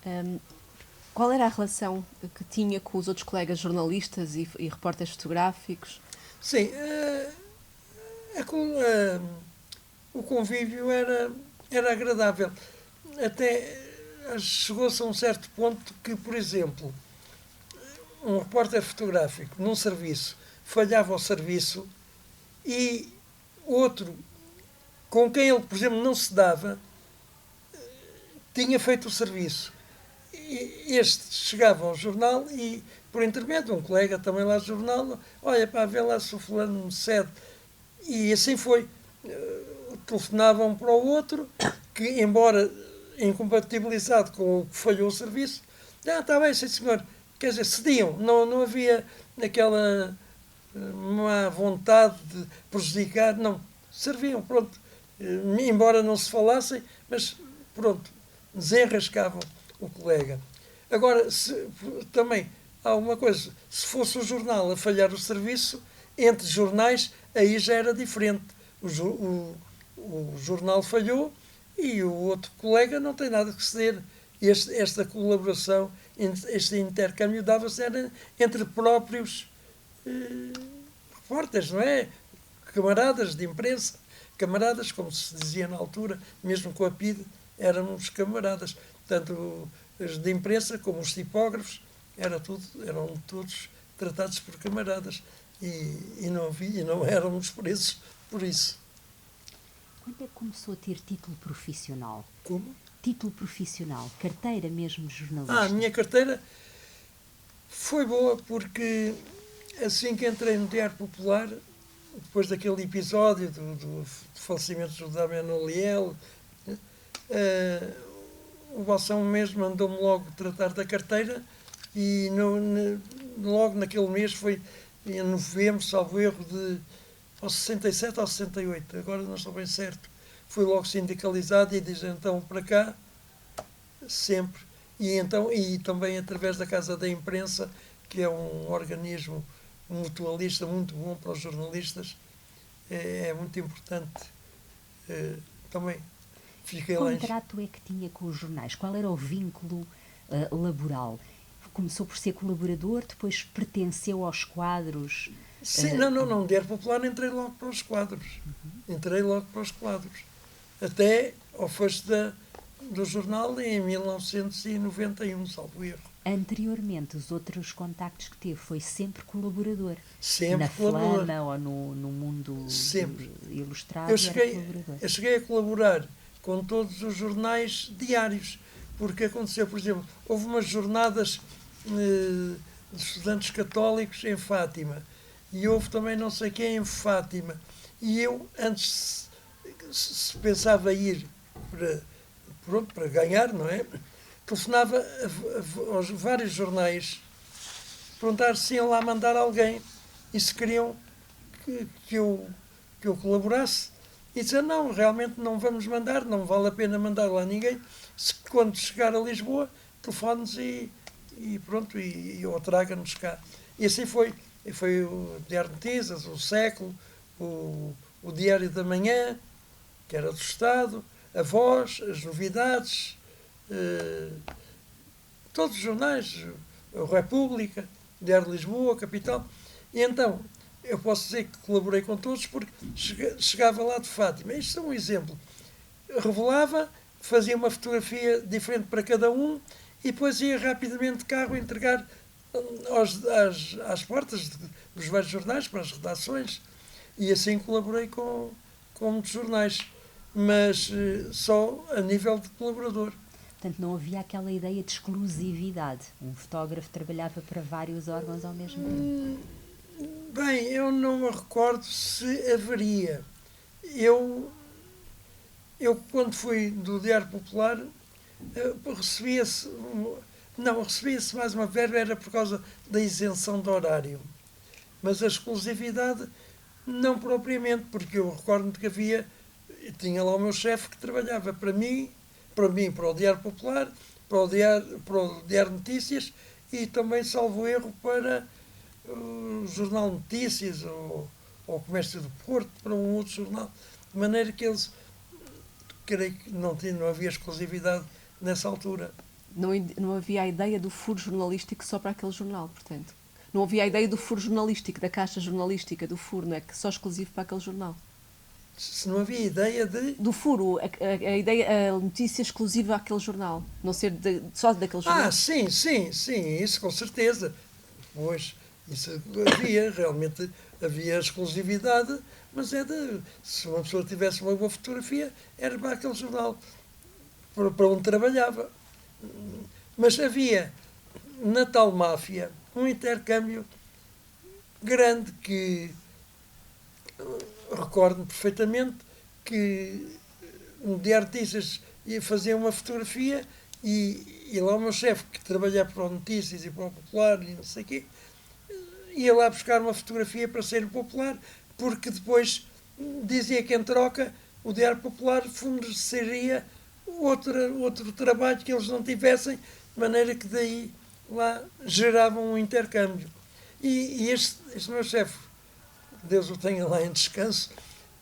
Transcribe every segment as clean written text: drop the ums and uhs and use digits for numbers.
Hum, Qual era a relação que tinha com os outros colegas jornalistas e repórteres fotográficos? Sim, a col- a- o convívio era agradável. Até chegou-se a um certo ponto que, por exemplo, um repórter fotográfico num serviço falhava ao serviço e outro com quem ele, por exemplo, não se dava, tinha feito o serviço. E este chegava ao jornal e, por intermédio de um colega também lá do jornal, olha, pá, vê lá se o fulano me cede. E assim foi. Telefonavam um para o outro, que, embora incompatibilizado com o que falhou o serviço, está bem, sim senhor. Quer dizer, cediam. Não havia aquela má vontade de prejudicar, não. Serviam, pronto. Embora não se falassem, mas pronto, desenrascavam o colega. Agora, também há uma coisa, se fosse o jornal a falhar o serviço, entre jornais, aí já era diferente. O jornal falhou e o outro colega não tem nada que ceder. Esta colaboração, este intercâmbio dava-se entre próprios eh, repórteres, não é? Camaradas de imprensa, camaradas, como se dizia na altura, mesmo com a PIDE, éramos camaradas. Tanto os de imprensa como os tipógrafos, eram todos tratados por camaradas. E não éramos presos por isso. Quando é que começou a ter título profissional? Como? Título profissional, carteira mesmo de A jornalista. minha carteira foi boa porque assim que entrei no Diário Popular, depois daquele episódio do falecimento de José Manuel, o Balsão mesmo mandou-me logo tratar da carteira e logo naquele mês foi em novembro, salvo erro, de aos 67 ou 68, agora não estou bem certo. Fui logo sindicalizado e diz então para cá, sempre. E também através da Casa da Imprensa, que é um organismo mutualista muito bom para os jornalistas, é muito importante. Também Que fiquei lá em. contrato é que tinha com os jornais? Qual era o vínculo laboral? Começou por ser colaborador, depois pertenceu aos quadros. Sim, não, Diário Popular entrei logo para os quadros. Entrei logo para os quadros. Até ao fecho do jornal em 1991, salvo erro. Anteriormente, os outros contactos que teve foi sempre colaborador. Na Sempre colaborador. Flama ou no Mundo Sempre. Eu Ilustrado era cheguei, colaborador. eu cheguei a colaborar com todos os jornais diários, porque aconteceu, por exemplo, houve umas jornadas de estudantes católicos em Fátima e houve também não sei quem em Fátima. E eu, antes, se pensava ir para, pronto, para ganhar, não é? Telefonava aos vários jornais perguntar se iam lá mandar alguém e se queriam que, que, eu, que eu colaborasse. E dizer, não, realmente não vamos mandar, não vale a pena mandar lá ninguém. Se quando chegar a Lisboa, telefone-nos e pronto, ou traga-nos cá. E assim foi. E foi o Diário de Notícias, o Século, o Diário da Manhã, que era do Estado, a Voz, as Novidades, todos os jornais, a República, o Diário de Lisboa, a Capital. E então, eu posso dizer que colaborei com todos porque chegava lá de Fátima. Isto é um exemplo. Revelava, fazia uma fotografia diferente para cada um e depois ia rapidamente de carro entregar às portas dos vários jornais, para as redações. E assim colaborei com muitos jornais, mas só a nível de colaborador. Portanto, não havia aquela ideia de exclusividade. Um fotógrafo trabalhava para vários órgãos ao mesmo tempo. Bem, eu não me recordo se haveria. Eu, eu quando fui do Diário Popular, recebia-se. Não, recebia-se mais uma verba, era por causa da isenção de horário. Mas a exclusividade, não propriamente, porque eu recordo-me que havia. Tinha lá o meu chefe que trabalhava para o Diário Popular, para o Diário Notícias e também, salvo erro, para o Jornal Notícias ou o Comércio do Porto, para um outro jornal. De maneira que eles, creio que não havia exclusividade nessa altura. não havia a ideia do furo jornalístico só para aquele jornal, portanto. Não havia a ideia do furo jornalístico, da caixa jornalística, do furo, não é? Que só exclusivo para aquele jornal. Se não havia ideia de... Do furo, a ideia, a notícia exclusiva àquele jornal, não ser só daquele jornal. Ah, sim, isso com certeza. Pois, isso havia, realmente havia exclusividade, mas se uma pessoa tivesse uma boa fotografia, era para aquele jornal, para onde trabalhava. Mas havia, na tal máfia, um intercâmbio grande que recordo-me perfeitamente que um de artistas ia fazer uma fotografia e lá o meu chefe, que trabalhava para o Notícias e para o Popular e não sei o quê, ia lá buscar uma fotografia para ser popular, porque depois dizia que em troca o Diário Popular forneceria outro trabalho que eles não tivessem, de maneira que daí lá geravam um intercâmbio. E este meu chefe, Deus o tenha lá em descanso,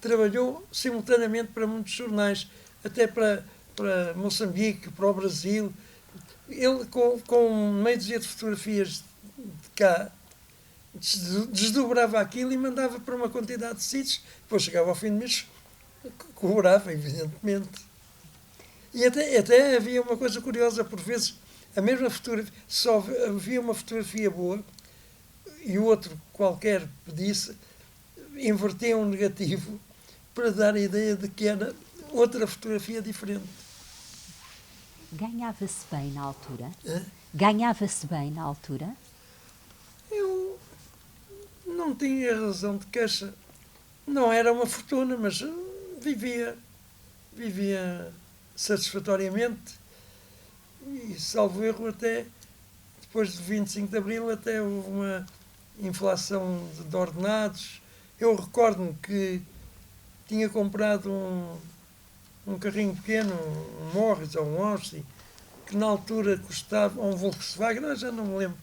trabalhou simultaneamente para muitos jornais, até para Moçambique, para o Brasil. Ele, com meia dúzia de fotografias de cá, desdobrava aquilo e mandava para uma quantidade de sítios. Depois chegava ao fim do mês, cobrava, evidentemente. E até havia uma coisa curiosa, por vezes, a mesma fotografia, só havia uma fotografia boa e o outro qualquer pedisse, invertia um negativo para dar a ideia de que era outra fotografia diferente. Ganhava-se bem na altura? Hã? Ganhava-se bem na altura? Eu não tinha razão de queixa. Não era uma fortuna, mas vivia satisfatoriamente e, salvo erro, até depois de 25 de Abril até houve uma inflação de ordenados. Eu recordo-me que tinha comprado um carrinho pequeno, um Morris ou um Austin, que na altura custava, um Volkswagen, já não me lembro,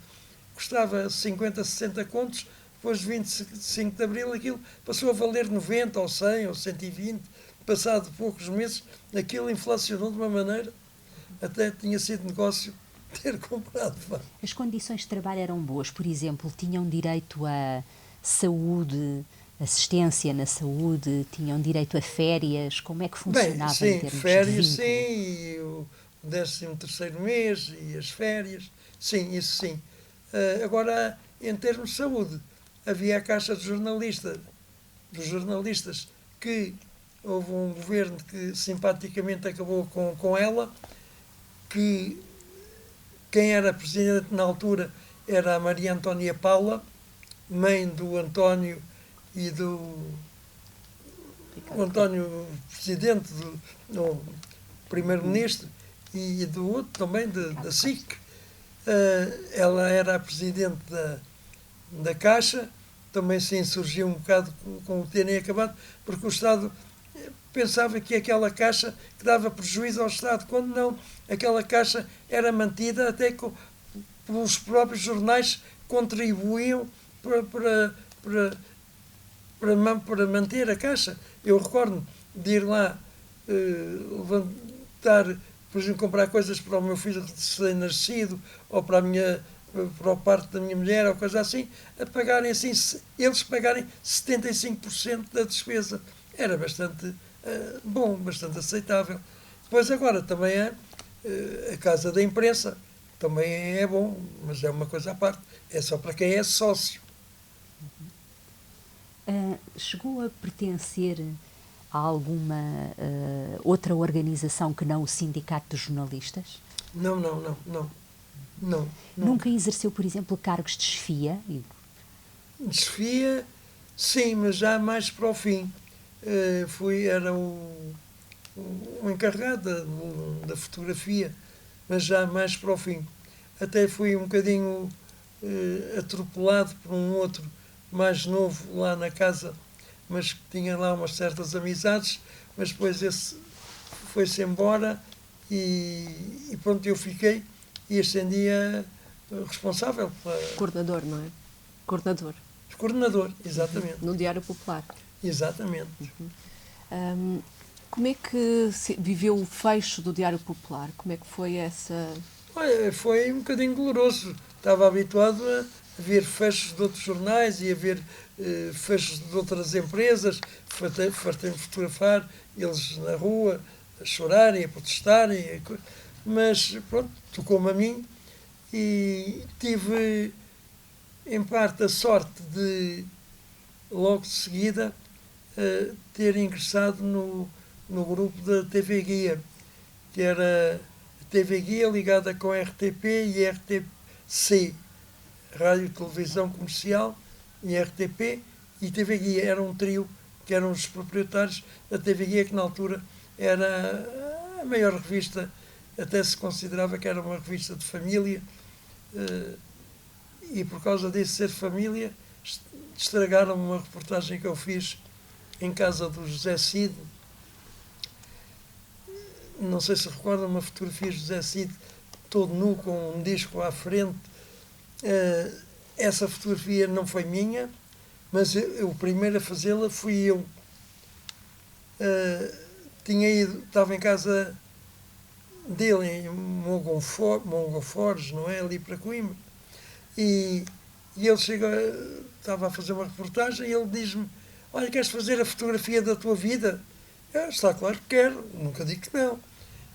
custava 50, 60 contos, depois de 25 de Abril aquilo passou a valer 90 ou 100 ou 120, passado poucos meses, aquilo inflacionou de uma maneira, até tinha sido negócio ter comprado. As condições de trabalho eram boas, por exemplo, tinham direito a saúde, assistência na saúde, tinham direito a férias, como é que funcionava? Bem, sim, em termos férias, de sim, e o 13º mês e as férias, sim, isso sim. Agora, em termos de saúde, havia a Caixa de dos jornalistas, que houve um governo que simpaticamente acabou com ela, que quem era presidente na altura era a Maria Antónia Paula, mãe do António e do... O António, presidente, do primeiro-ministro, e do outro também, da SIC. Ela era a presidente da Caixa, também se insurgiu um bocado com o terem acabado, porque o Estado pensava que aquela Caixa que dava prejuízo ao Estado, quando não, aquela Caixa era mantida até pelos próprios jornais contribuíam para manter a Caixa. Eu recordo de ir lá levantar, por exemplo, comprar coisas para o meu filho recém-nascido ou para o parto da minha mulher ou coisa assim, a pagarem assim, eles pagarem 75% da despesa. Era bastante bom, bastante aceitável. Depois agora também a Casa da Imprensa, também é bom, mas é uma coisa à parte. É só para quem é sócio. Chegou a pertencer a alguma outra organização que não o Sindicato dos Jornalistas? Não. Nunca exerceu, por exemplo, cargos de chefia? Chefia, sim, mas já mais para o fim. Era o encarregado da fotografia, mas já mais para o fim. Até fui um bocadinho atropelado por um outro mais novo lá na casa, mas que tinha lá umas certas amizades, mas depois esse foi-se embora e pronto, eu fiquei e ascendi a responsável. Coordenador, não é? Coordenador, exatamente. No Diário Popular. Exatamente. Como é que viveu o fecho do Diário Popular? Como é que foi essa... Olha, foi um bocadinho doloroso. Estava habituado a ver fechos de outros jornais e a ver fechos de outras empresas, fartei-me fotografar eles na rua, a chorarem, a protestarem, mas pronto, tocou-me a mim e tive em parte a sorte de logo de seguida ter ingressado no grupo da TV Guia, que era a TV Guia ligada com a RTP e a RTC, Rádio Televisão Comercial, e a RTP e TV Guia. Era um trio que eram os proprietários da TV Guia, que na altura era a maior revista, até se considerava que era uma revista de família, e por causa disso ser família, estragaram uma reportagem que eu fiz em casa do José Cid. Não sei se recordam uma fotografia de José Cid todo nu com um disco à frente. Essa fotografia não foi minha, mas o primeiro a fazê-la fui eu. Estava em casa dele em Mongonfores, não é? Ali para Coimbra. E ele chegou, estava a fazer uma reportagem e ele diz-me: olha, queres fazer a fotografia da tua vida? Está claro que quero, nunca digo que não.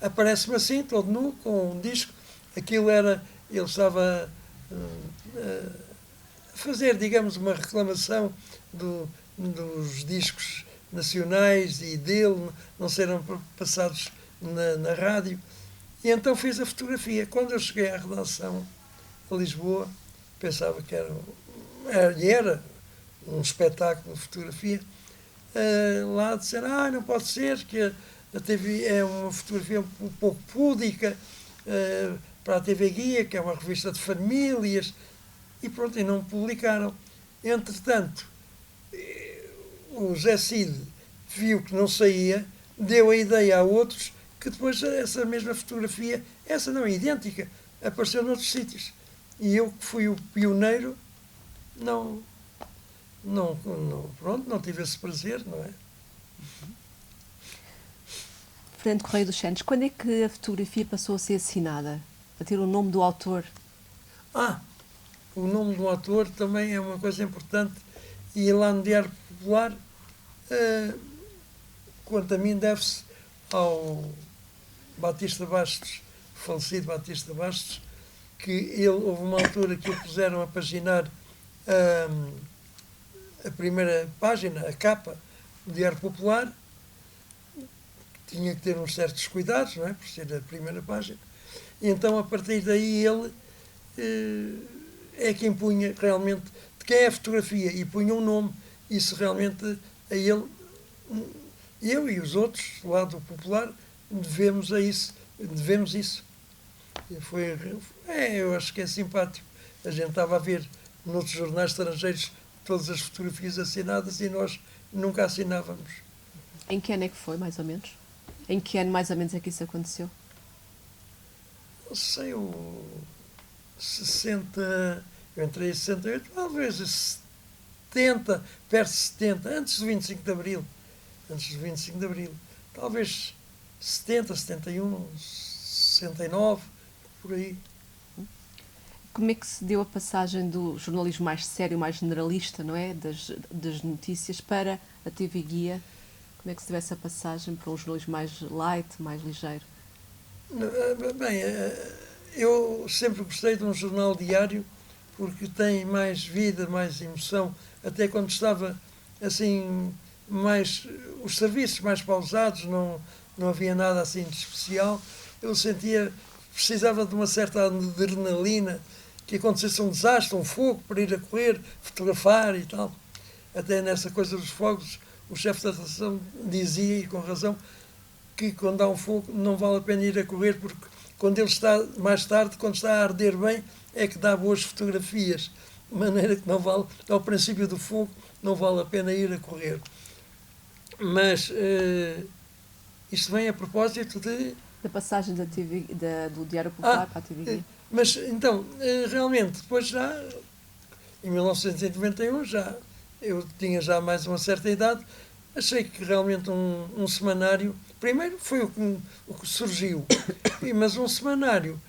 Aparece-me assim, todo nu, com um disco. Aquilo era, ele estava a fazer, digamos, uma reclamação dos discos nacionais e dele, não serem passados na rádio. E então fiz a fotografia. Quando eu cheguei à redação a Lisboa, pensava que era um espetáculo de fotografia. Lá disseram, não pode ser, que a TV é uma fotografia um pouco púdica para a TV Guia, que é uma revista de famílias, e pronto, e não publicaram. Entretanto, o Zé Cid viu que não saía, deu a ideia a outros, que depois essa mesma fotografia, essa não é idêntica, apareceu noutros sítios. E eu, que fui o pioneiro, pronto, não tive esse prazer, não é? Fernando Correia dos Santos, quando é que a fotografia passou a ser assinada? A ter o nome do autor? O nome do autor também é uma coisa importante. E lá no Diário Popular, quanto a mim, deve-se ao Batista Bastos, falecido Batista Bastos, que houve uma altura que o puseram a paginar a primeira página, a capa do Diário Popular. Tinha que ter uns certos cuidados, não é? Por ser a primeira página. E então, a partir daí, ele é quem punha realmente de quem é a fotografia e punha um nome. Isso realmente a ele, eu e os outros, do lado popular, devemos isso. Eu acho que é simpático. A gente estava a ver noutros jornais estrangeiros todas as fotografias assinadas e nós nunca assinávamos. Em que ano é que foi, mais ou menos? Em que ano, mais ou menos, é que isso aconteceu? Não sei, 60... Eu entrei em 68, talvez 70, perto de 70, antes do 25 de Abril. Talvez 70, 71, 69, por aí. Como é que se deu a passagem do jornalismo mais sério, mais generalista, não é? Das notícias para a TV Guia? Como é que se deu essa passagem para um jornalismo mais light, mais ligeiro? Bem, eu sempre gostei de um jornal diário porque tem mais vida, mais emoção. Até quando estava assim, os serviços mais pausados, não havia nada assim de especial. Eu precisava de uma certa adrenalina, que acontecesse um desastre, um fogo, para ir a correr, fotografar e tal. Até nessa coisa dos fogos, o chefe da redação dizia, e com razão, que quando há um fogo não vale a pena ir a correr, porque quando ele está, mais tarde, quando está a arder bem, é que dá boas fotografias. De maneira que não vale, ao princípio do fogo, não vale a pena ir a correr. Mas isto vem a propósito da passagem da TV, do Diário Popular para a TV Guia. Mas, então, realmente, depois em 1991, eu tinha já mais uma certa idade, achei que realmente um semanário, primeiro foi o que surgiu, mas um semanário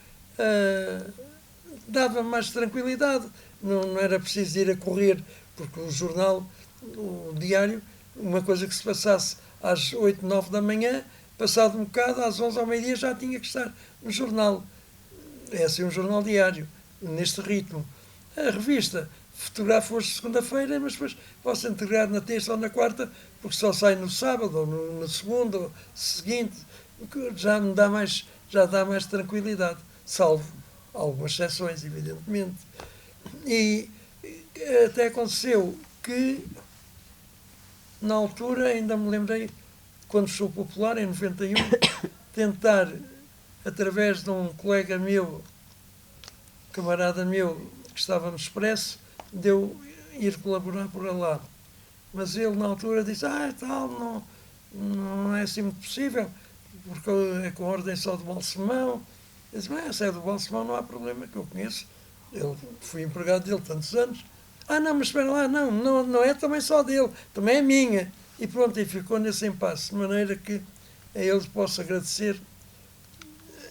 dava mais tranquilidade. Não era preciso ir a correr, porque o jornal, o diário, uma coisa que se passasse às 8, 9 da manhã, passado um bocado, às 11 ao meio-dia, já tinha que estar no jornal. É assim um jornal diário, neste ritmo. A revista fotografo hoje segunda-feira, mas depois posso integrar na terça ou na quarta, porque só sai no sábado ou no segundo ou seguinte, já me dá mais, já dá mais tranquilidade, salvo algumas exceções, evidentemente. E até aconteceu que, na altura, ainda me lembrei, quando sou popular, em 91, tentar, através de um colega meu, camarada meu, que estava no Expresso, de eu ir colaborar por lá. Mas ele, na altura, disse, tal, não é assim muito possível, porque é com ordem só do Balsemão. Eu disse, mas se é do Balsemão não há problema, que eu conheço. Eu fui empregado dele tantos anos. Não, mas espera lá, não é também só dele, também é minha. E pronto, e ficou nesse impasse, de maneira que a ele posso agradecer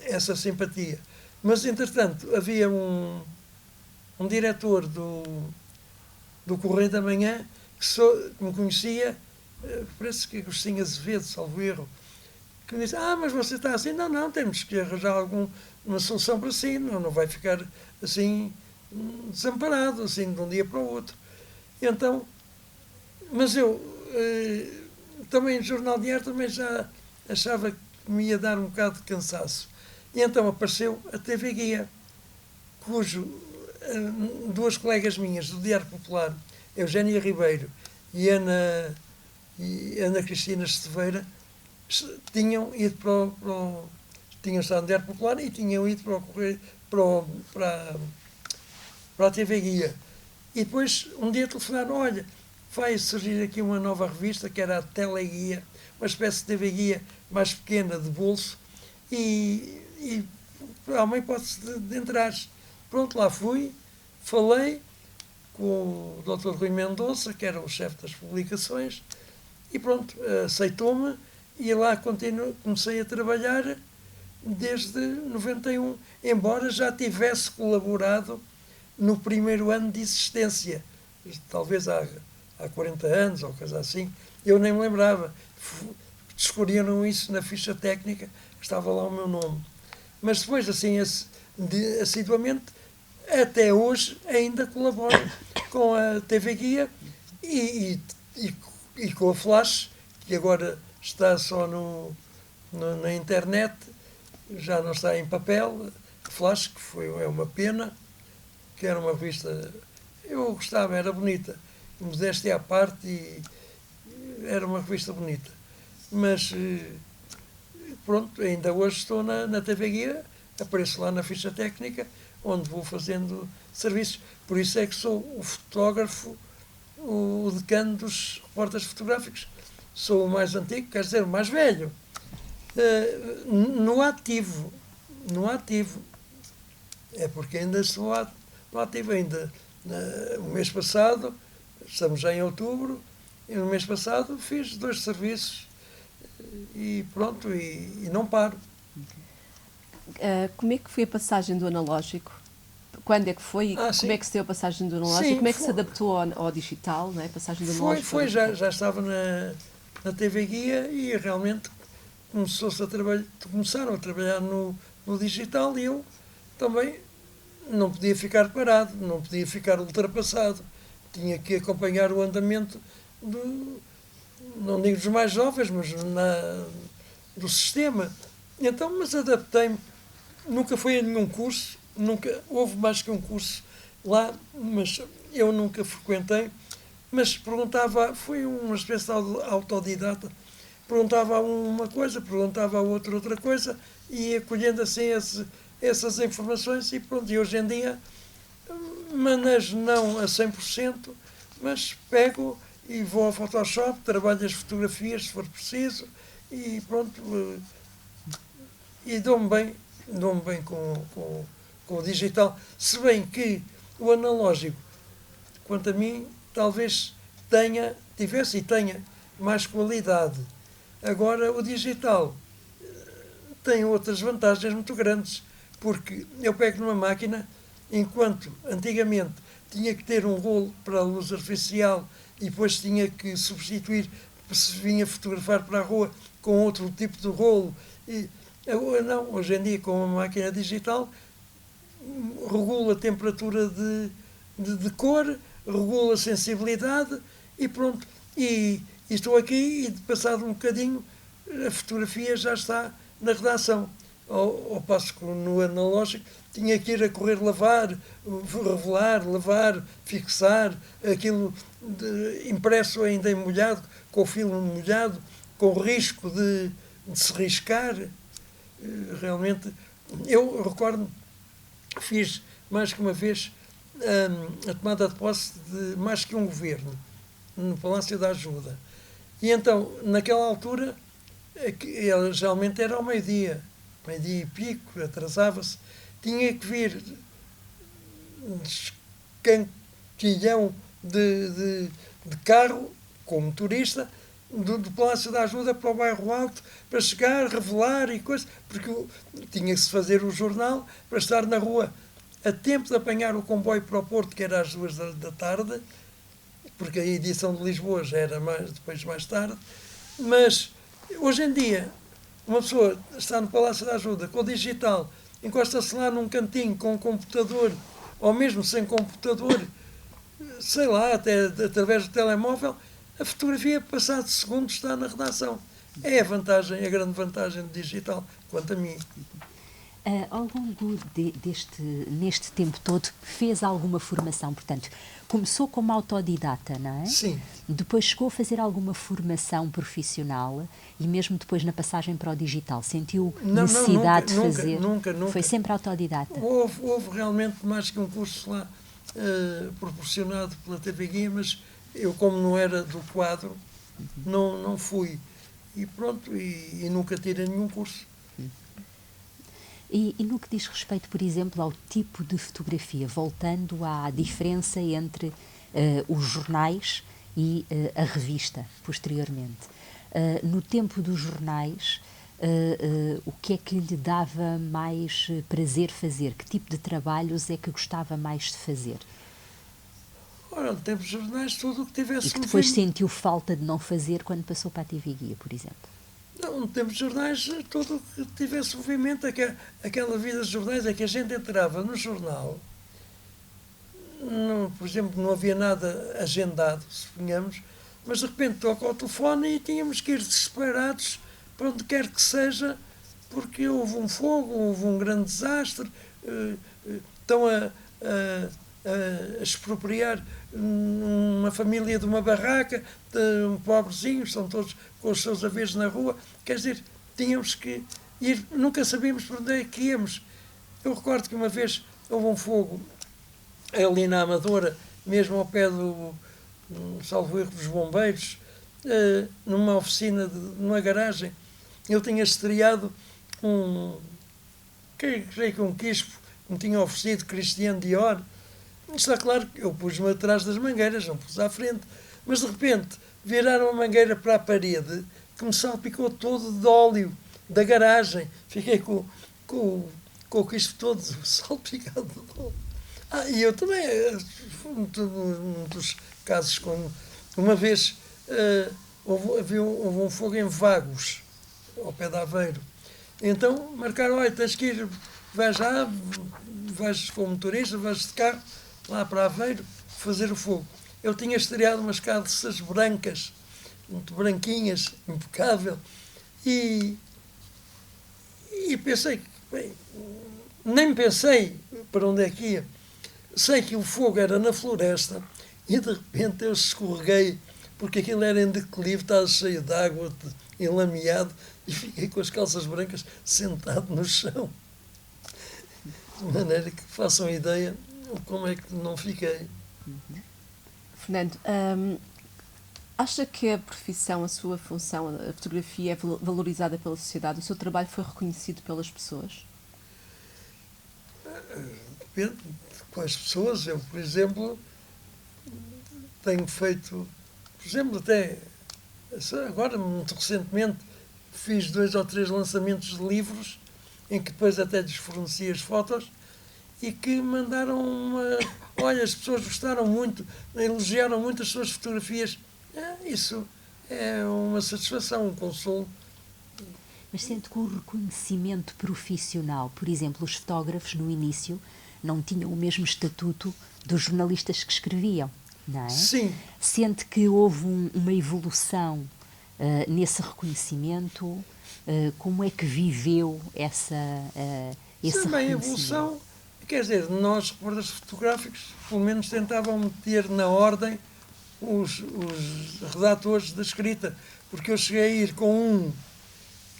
essa simpatia. Mas, entretanto, havia um diretor do Correio da Manhã que me conhecia, parece que Agostinho Azevedo, salvo erro, que me disse, mas você está assim? Não, temos que arranjar uma solução para si, não vai ficar assim desamparado, assim de um dia para o outro. E então, mas eu também no Jornal Diário também já achava que me ia dar um bocado de cansaço. E então apareceu a TV Guia, cujo duas colegas minhas do Diário Popular, Eugénia Ribeiro e Ana Cristina Esteveira, tinham ido tinham estado no Diário Popular e tinham ido para a TV Guia. E depois, um dia telefonaram, olha, vai surgir aqui uma nova revista, que era a Teleguia, uma espécie de TV Guia mais pequena, de bolso, e há uma hipótese de entrar. Pronto, lá fui, falei com o Dr. Rui Mendonça, que era o chefe das publicações, e pronto, aceitou-me, e lá comecei a trabalhar desde 91, embora já tivesse colaborado no primeiro ano de existência, talvez há 40 anos ou coisa assim, eu nem me lembrava. Descobriram isso na ficha técnica, estava lá o meu nome. Mas depois, assim, assiduamente, até hoje ainda colaboro com a TV Guia e com a Flash, que agora está só na internet, já não está em papel. Flash, que é uma pena, que era uma revista, eu gostava, era bonita, modéstia à parte, e era uma revista bonita. Mas, pronto, ainda hoje estou na TV Guia, apareço lá na ficha técnica, onde vou fazendo serviços. Por isso é que sou o fotógrafo, o decano dos repórteres fotográficos. Sou o mais antigo, quer dizer, o mais velho. No ativo. É porque ainda estou no ativo ainda. O mês passado, estamos já em outubro, e no mês passado fiz 2 serviços e pronto, e não paro. Como é que foi a passagem do analógico? Quando é que foi? Como é que se deu a passagem do analógico? Como é que se adaptou ao digital? Não é? A passagem do analógico já estava na TV Guia e realmente começaram a trabalhar no digital, e eu também não podia ficar parado, não podia ficar ultrapassado. Tinha que acompanhar o andamento não digo dos mais jovens, mas do sistema. Então, mas adaptei-me. Nunca fui a nenhum curso, nunca houve mais que um curso lá, mas eu nunca frequentei. Mas perguntava, fui uma espécie de autodidata, perguntava a uma coisa, perguntava a outra coisa, e ia colhendo assim essas informações, e pronto, e hoje em dia manejo não a 100%, mas pego e vou ao Photoshop, trabalho as fotografias se for preciso, e pronto, e dou-me bem com o digital, se bem que o analógico, quanto a mim, talvez tivesse e tenha mais qualidade. Agora, o digital tem outras vantagens muito grandes, porque eu pego numa máquina, enquanto antigamente tinha que ter um rolo para a luz artificial e depois tinha que substituir, se vinha fotografar para a rua, com outro tipo de rolo. E agora não, hoje em dia, com uma máquina digital, regula a temperatura de cor, regula a sensibilidade e pronto. E estou aqui e, passado um bocadinho, a fotografia já está na redação. Ao passo que no analógico tinha que ir a correr lavar, revelar, lavar, fixar, aquilo impresso ainda em molhado, com o filme molhado, com o risco de se riscar. Realmente, eu recordo, fiz mais que uma vez a tomada de posse de mais que um governo, no Palácio da Ajuda. E então, naquela altura, geralmente era ao meio-dia e pico, atrasava-se, tinha que vir escantilhão de carro, com motorista, do Palácio da Ajuda para o Bairro Alto, para chegar, revelar e coisas, porque tinha que se fazer o jornal para estar na rua a tempo de apanhar o comboio para o Porto, que era às 2 da tarde, porque a edição de Lisboa já era depois mais tarde. Mas hoje em dia uma pessoa está no Palácio da Ajuda com o digital, encosta-se lá num cantinho com um computador, ou mesmo sem computador, sei lá, até através do telemóvel, a fotografia, passado segundos, está na redação. É a grande vantagem do digital, quanto a mim. Ao longo neste tempo todo, fez alguma formação? Portanto, começou como autodidata, não é? Sim. Depois chegou a fazer alguma formação profissional e mesmo depois na passagem para o digital, sentiu necessidade de fazer? Nunca. Foi sempre autodidata? Houve realmente mais que um curso lá proporcionado pela TV Guia, mas eu, como não era do quadro, não fui. E pronto, e nunca tirei nenhum curso. E no que diz respeito, por exemplo, ao tipo de fotografia, voltando à diferença entre os jornais e a revista, posteriormente. No tempo dos jornais, o que é que lhe dava mais prazer fazer? Que tipo de trabalhos é que gostava mais de fazer? Ora, no tempo dos jornais, tudo o que tivesse... E que depois sentiu falta de não fazer quando passou para a TV Guia, por exemplo? Não, no tempo dos jornais, tudo o que tivesse movimento, aquela vida dos jornais, é que a gente entrava no jornal, por exemplo, não havia nada agendado, suponhamos, mas de repente toca ao telefone e tínhamos que ir desesperados para onde quer que seja, porque houve um fogo, houve um grande desastre, estão a expropriar uma família de uma barraca, pobrezinhos, estão todos com os seus haveres na rua. Quer dizer, tínhamos que ir, nunca sabíamos para onde é que íamos. Eu recordo que uma vez houve um fogo ali na Amadora, mesmo ao pé salvo erro, dos bombeiros, numa oficina, numa garagem. Eu tinha estreado creio que um quispo que me tinha oferecido Christian Dior. Está claro que eu pus-me atrás das mangueiras, não pus à frente, mas de repente viraram a mangueira para a parede, que me salpicou todo de óleo da garagem. Fiquei com o quispo todo salpicado de óleo. E eu também, num dos casos, como uma vez houve um fogo em Vagos, ao pé de Aveiro. Então marcaram, olha, tens que ir, vais com o motorista, vais de carro, lá para Aveiro, fazer o fogo. Eu tinha estreado umas calças brancas, muito branquinhas, impecável, e pensei, bem, nem pensei para onde é que ia. Sei que o fogo era na floresta e de repente eu escorreguei, porque aquilo era em declive, estava cheio de água, enlameado, e fiquei com as calças brancas sentado no chão. De maneira que façam ideia como é que não fiquei. Fernando, acha que a profissão, a sua função, a fotografia é valorizada pela sociedade? O seu trabalho foi reconhecido pelas pessoas? Depende com as pessoas. Eu, por exemplo, tenho feito, por exemplo, até agora, muito recentemente, fiz 2 ou 3 lançamentos de livros em que depois até lhes fornecia as fotos, e que mandaram uma... Olha, as pessoas gostaram muito, elogiaram muito as suas fotografias. Isso é uma satisfação, um consolo. Mas sente que o reconhecimento profissional, por exemplo, os fotógrafos no início não tinham o mesmo estatuto dos jornalistas que escreviam, não é? Sim. Sente que houve uma evolução nesse reconhecimento? Como é que viveu esse Também a reconhecimento? evolução, quer dizer, nós, repórteres fotográficos, pelo menos tentavam meter na ordem os redatores da escrita, porque eu cheguei a ir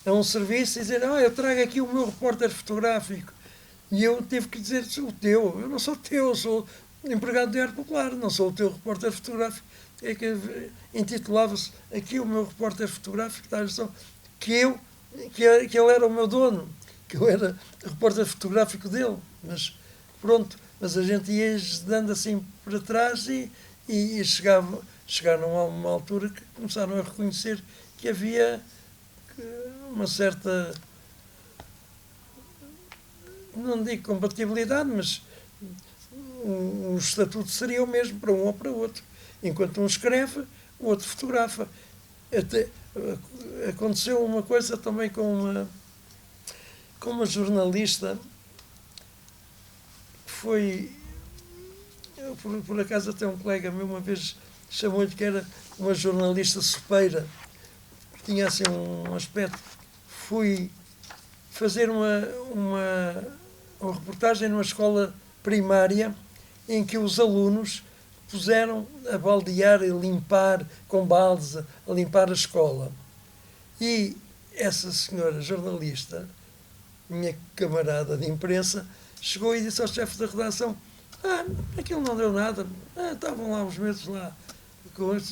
a um serviço e dizer, eu trago aqui o meu repórter fotográfico, e eu tive que dizer, o teu, eu não sou teu, eu sou empregado de Arte Popular, não sou o teu repórter fotográfico. É que intitulava-se aqui o meu repórter fotográfico, que ele era o meu dono, que eu era repórter fotográfico dele, mas pronto, mas a gente ia dando assim para trás e chegaram a uma altura que começaram a reconhecer que havia uma certa, não digo compatibilidade, mas o estatuto seria o mesmo para um ou para o outro. Enquanto um escreve, o outro fotografa. Até, aconteceu uma coisa também com uma jornalista que foi... Por acaso até um colega meu uma vez chamou-lhe que era uma jornalista sopeira, que tinha assim um aspecto. Fui fazer uma reportagem numa escola primária em que os alunos puseram a baldear e limpar com baldes, a limpar a escola. E essa senhora jornalista, minha camarada de imprensa, chegou e disse ao chefe da redação, aquilo não deu nada, estavam lá uns meses lá,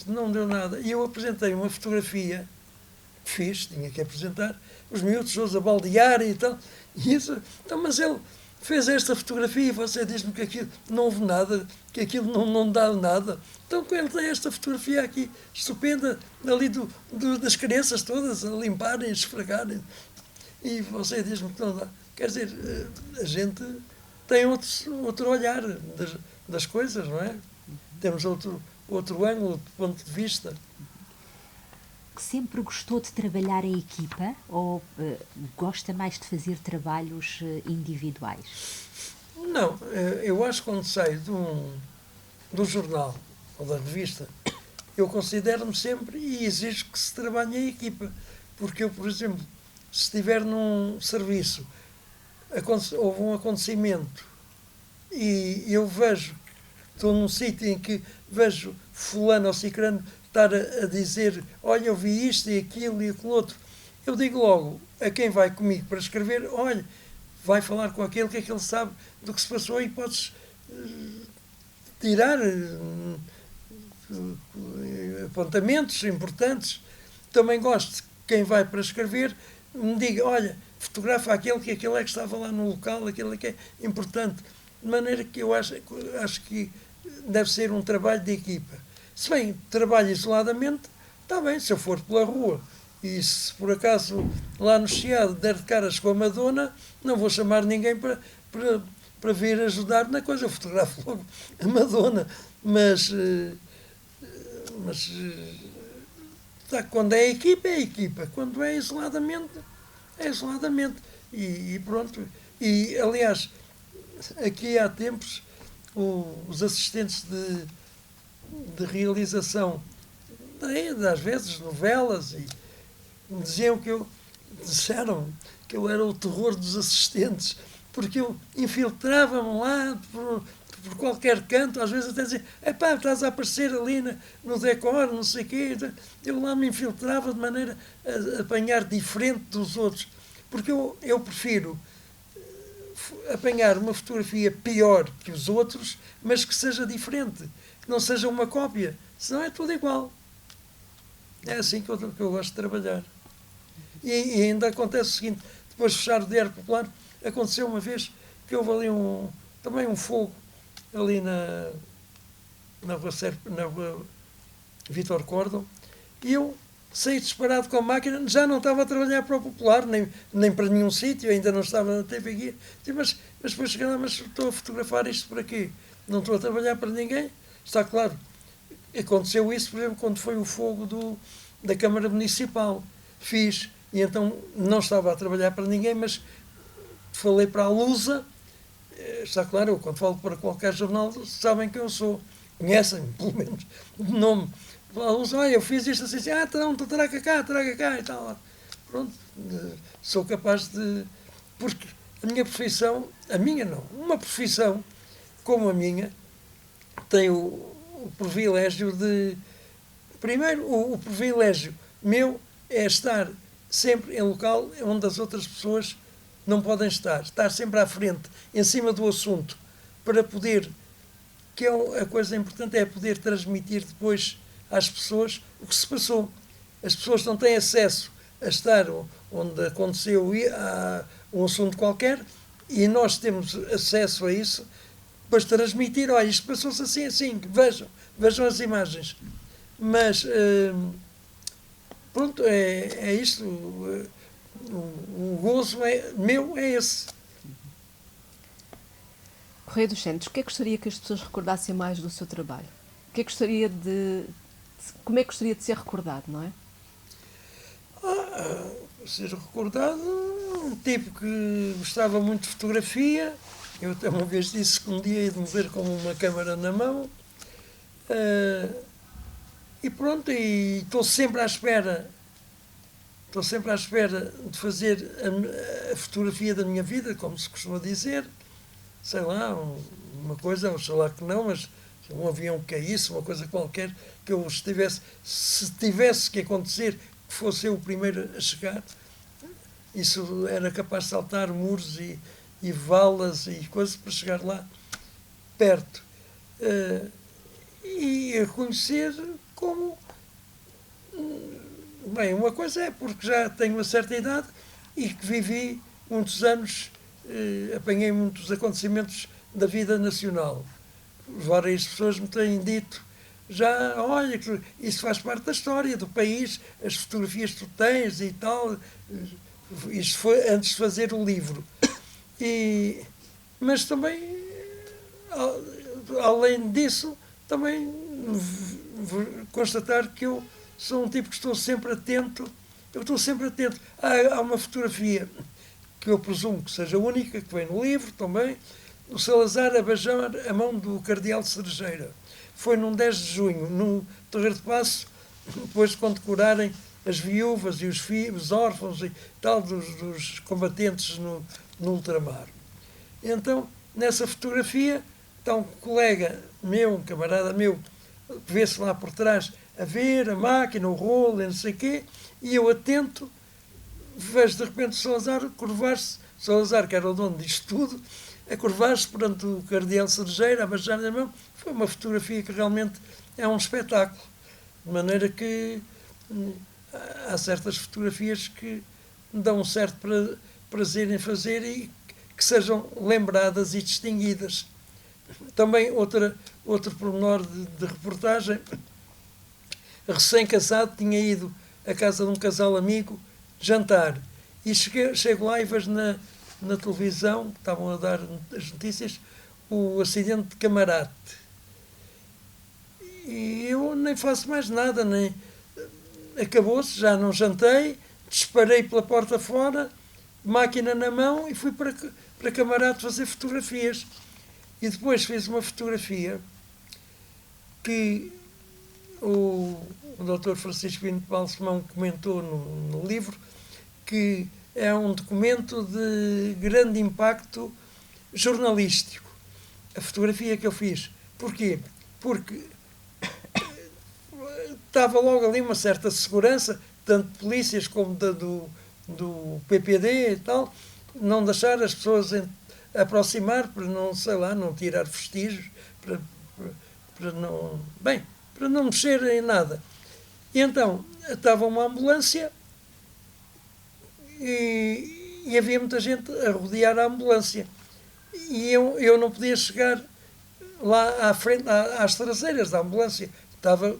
não deu nada. E eu apresentei uma fotografia que fiz, tinha que apresentar, os miúdos todos a baldear e tal, e isso, então, mas ele fez esta fotografia e você diz-me que aquilo não houve nada, que aquilo não dá nada. Então, quando ele tem esta fotografia aqui, estupenda, ali das crianças todas a limparem, a esfregarem, e você diz-me que não dá. Quer dizer, a gente tem outro olhar das coisas, não é? Temos outro ângulo, outro ponto de vista. Sempre gostou de trabalhar em equipa ou gosta mais de fazer trabalhos individuais? Não, eu acho que quando saio do jornal ou da revista, eu considero-me sempre e exijo que se trabalhe em equipa. Porque eu, por exemplo, se estiver num serviço, houve um acontecimento e eu vejo, estou num sítio em que vejo fulano ou cicrano estar a dizer, olha, eu vi isto e aquilo e aquilo outro, eu digo logo a quem vai comigo para escrever, olha, vai falar com aquele que é que ele sabe do que se passou e podes tirar apontamentos importantes. Também gosto que quem vai para escrever me diga, olha, fotografa aquele que é que estava lá no local, aquele que é importante. De maneira que eu acho que deve ser um trabalho de equipa. Se bem trabalho isoladamente, está bem, se eu for pela rua e se por acaso lá no Chiado der de caras com a Madonna, não vou chamar ninguém para vir ajudar na coisa, eu fotografo logo a Madonna, mas quando é equipa, quando é isoladamente, e pronto. E aliás, aqui há tempos os assistentes de realização, às vezes novelas, e disseram que eu era o terror dos assistentes, porque eu infiltrava-me lá por qualquer canto, às vezes até dizia, estás a aparecer ali no decor, não sei o quê. Eu lá me infiltrava de maneira a apanhar diferente dos outros, porque eu prefiro apanhar uma fotografia pior que os outros, mas que seja diferente, que não seja uma cópia, senão é tudo igual. É assim que eu gosto de trabalhar. E ainda acontece o seguinte, depois de fechar o Diário Popular, aconteceu uma vez que houve ali também um fogo ali na rua Vítor Córdão, e eu saí disparado com a máquina, já não estava a trabalhar para o Popular, nem para nenhum sítio, ainda não estava na TV Guia. Mas depois cheguei lá, mas estou a fotografar isto por aqui, não estou a trabalhar para ninguém. Está claro, aconteceu isso, por exemplo, quando foi o fogo da Câmara Municipal. Fiz, e então não estava a trabalhar para ninguém, mas falei para a Lusa. Está claro, eu, quando falo para qualquer jornal, sabem quem eu sou, conhecem-me, pelo menos, de nome. A Lusa, eu fiz isto assim, então traga cá, e tal. Pronto, sou capaz de... Porque a minha profissão, uma profissão como a minha, tem o privilégio de... Primeiro, o privilégio meu é estar sempre em local onde as outras pessoas não podem estar sempre à frente, em cima do assunto, para poder, que é a coisa importante, é poder transmitir depois às pessoas o que se passou. As pessoas não têm acesso a estar onde aconteceu um assunto qualquer, e nós temos acesso a isso, depois transmitir, olha, isto passou-se assim, vejam as imagens. Mas, pronto, é isto. O gozo meu é esse. Correia dos Santos, o que é que gostaria que as pessoas recordassem mais do seu trabalho? O que é que gostaria como é que gostaria de ser recordado, não é? Ser recordado, um tipo que gostava muito de fotografia. Eu até uma vez disse que um dia ia de me ver com uma câmara na mão. E pronto, e estou sempre à espera de fazer a fotografia da minha vida, como se costuma dizer. Sei lá, uma coisa, sei lá que não, mas um avião que caísse, uma coisa qualquer, que eu estivesse, se tivesse que acontecer, que fosse eu o primeiro a chegar. Isso era capaz de saltar muros e valas e coisas para chegar lá perto. E a conhecer como... Bem, uma coisa é porque já tenho uma certa idade e que vivi muitos anos, apanhei muitos acontecimentos da vida nacional. Várias pessoas me têm dito, já, olha, que isso faz parte da história do país, as fotografias que tu tens e tal. Isto foi antes de fazer o livro. Mas também, além disso, também constatar que eu sou um tipo que estou sempre atento. Eu estou sempre atento. Há uma fotografia que eu presumo que seja única, que vem no livro também, o Salazar a beijar a mão do Cardeal Cerejeira. Foi num 10 de junho, no Terreiro de Paço, depois de condecorarem as viúvas e os filhos, os órfãos e tal dos combatentes no ultramar. Então, nessa fotografia, está um colega meu, um camarada meu, que vê-se lá por trás a ver a máquina, o rolo, não sei o quê, e eu atento, vejo de repente o Salazar curvar-se, Salazar, que era o dono disto tudo, a curvar-se perante o Cardeal Cerejeira, a beijar a mão. Foi uma fotografia que realmente é um espetáculo. De maneira que há certas fotografias que me dão um certo prazer em fazer e que sejam lembradas e distinguidas. Também outro pormenor de reportagem, recém-casado, tinha ido à casa de um casal amigo jantar e chego lá e vejo na televisão, que estavam a dar as notícias, o acidente de Camarate. E eu nem faço mais nada, nem acabou-se, já não jantei, disparei pela porta fora, máquina na mão e fui para Camarate fazer fotografias. E depois fiz uma fotografia que o Dr. Francisco Pinto Balsemão comentou no livro, que é um documento de grande impacto jornalístico. A fotografia que eu fiz. Porquê? Porque estava logo ali uma certa segurança, tanto de polícias como do PPD e tal, não deixar as pessoas aproximar para não, sei lá, não tirar vestígios, para não mexer em nada. E então, estava uma ambulância e havia muita gente a rodear a ambulância. E eu não podia chegar lá à frente, às traseiras da ambulância.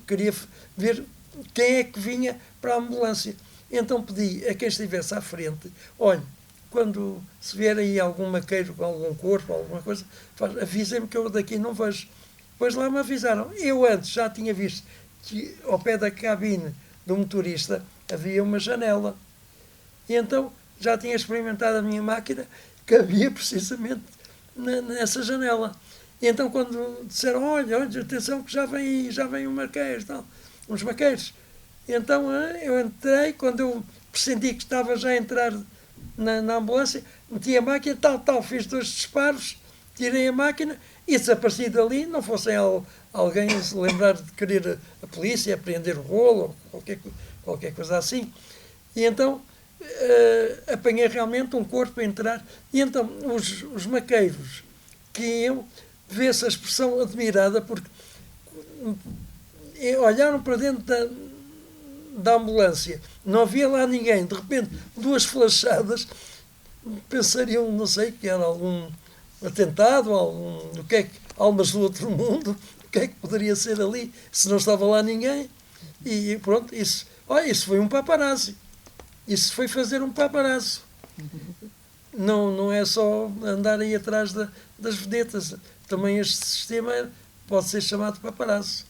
Queria ver quem é que vinha para a ambulância. Então pedi a quem estivesse à frente, olha, quando se vier aí algum maqueiro com algum corpo, alguma coisa, avisem-me que eu daqui não vejo. Depois lá me avisaram. Eu antes já tinha visto que ao pé da cabine do motorista havia uma janela. E então já tinha experimentado a minha máquina, que havia precisamente nessa janela. E então quando disseram, olha, atenção que já vem um maqueiro, tal, uns maqueiros. E então eu entrei, quando eu pressenti que estava já a entrar na ambulância, meti a máquina, tal, fiz 2 disparos, tirei a máquina e desapareci dali, não fosse alguém se lembrar de querer a polícia, apreender o rolo, ou qualquer coisa assim. E então apanhei realmente um corpo a entrar. E então os maqueiros que iam, vê-se a expressão admirada, porque olharam para dentro da ambulância, não havia lá ninguém, de repente 2 flachadas, pensariam, não sei, que era algum atentado, almas do outro mundo, o que é que poderia ser ali, se não estava lá ninguém. E pronto, isso foi um paparazzi. Isso foi fazer um paparazzo. Não é só andar aí atrás das vedetas. Também este sistema pode ser chamado paparazzo.